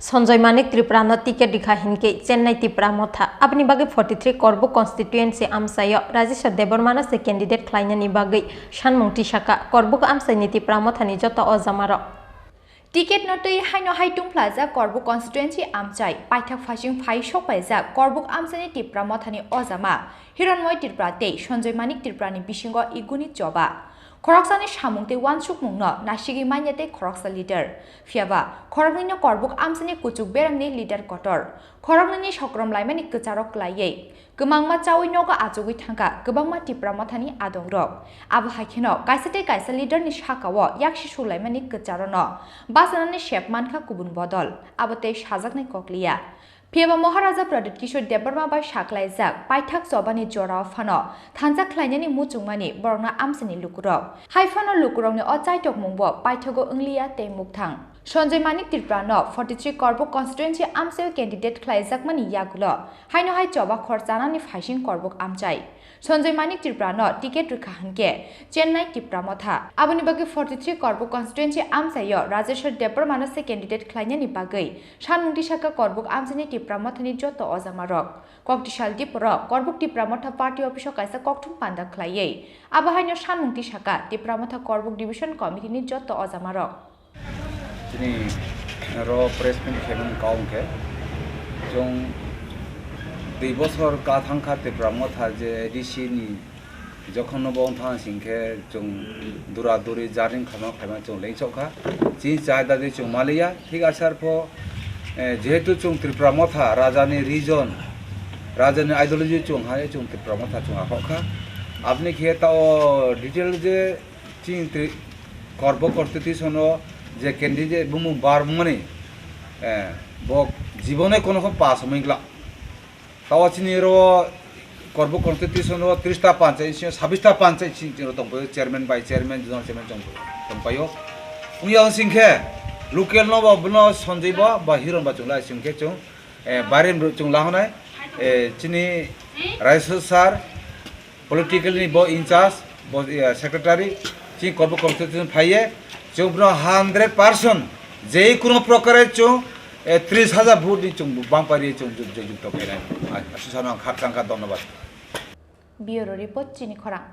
Sanjay Manik Tripurano ticket dikha hinke Chennai Tipra Motha apni bagi 43 Karbook constituency amsayo Rajeshwar Debormana se candidate Swlainani bagi Sanmung Tisakha Karbook amsai ni Tipra Motha ni joto ozamaro Ticket notoi haino haitung plaza Karbook constituency amchai paithak phasing phai shok paisa Karbook amsani Tipra Motha ni ozama hironmoi Tripura te Sanjay Manik Tripurani bisingo iguni joba Khorang Sanmung te wansuk mungno nasigi manyate Khorang leader fiaba Khorang ni Karbook amsani kuchuk berang ni leader kotor Khorang ni shokrom laimani kecharok laye Gemangma cawi noga ajogi thangka gebangma Tipra Motha ni adong rok abo haikeno kaisa leader ni shakawo yakshi Swlainani kecharono basanani shep manka kubun bodol abote sajaknai kokliya Piaba Maharaja Pradit Kishore Deborma by Shaklaizak, Paithak Sobani Jora Fano, Tanza Kleinani Muchungmani, Borna Amsani Lukuro, Haifano Lukurong Otsaitok Mumbo, Paithogo Unglia Te Muktang. Sanjay Manik Tripurano, 43 Karbook constituency Amsel candidate Klaizak Mani Yagulo, Haino Hai Joba Khorsana ni Fashin Karbook Amchai. Sanjay Manik Tripurano, ticket Rikahanke, Chennai Tipra Motha, Abunibagi 43 Karbook constituency Amsayo, Rajeshwar Debormana se candidate Swlainani Bagai, Sanmung Tisakha Karbook Amsani Tipra Motha ni joto ozamarok, Koktishal Tipra, Karbook Tipra Motha party official kaisa koktum panda Klaye, Abahanyo Sanmung Tisakha, Tipra Motha Karbook division committee ni joto ozamarok. Chini ro pressment heaven kaungke, jong Dibosor Kathangka Tipra Motha je DC ni যখন বংথান সিংখে জং দুরাদুরি জারিং খামা খামা জং লেংচকা চিন চায়দা দি জং মালিয়া ঠিক আসার পর যেহেতু জং ত্রিপুরা মথা রাজানি reason রাজানি ideology জং হায় জং ত্রিপুরা মথা জং আখখা আপনি খেয়ে তাও detail যে চিন Karbook constitution যে ক্যান্ডিডেট বুমু বারমনি বক জীবনে কোনো পাস হইগলা তাও চিনিরো Karbook constitution 30টা পঞ্চায়েত 26টা পঞ্চায়েত সিংহ দংপো chairman vice chairman zonal chairman দংপায়ো উইয়াং সিংখে লোকেল ন বনো সঞ্জয় বা হিরন বা জংলা সিংখে চং বারেন জংলা হনায় চিনি রাইসল স্যার পলিটিক্যালি ব ইনচার্জ সেক্রেটারি চি Karbook constitution ফাইয়ে চং 100% যেই কোনো প্রকারে চং 30,000 ভোট নি চং বাংপারি চং যুক্ত ফেরাই আসসালামু আলাইকুম ধন্যবাদ Bureau Report Chini Khorang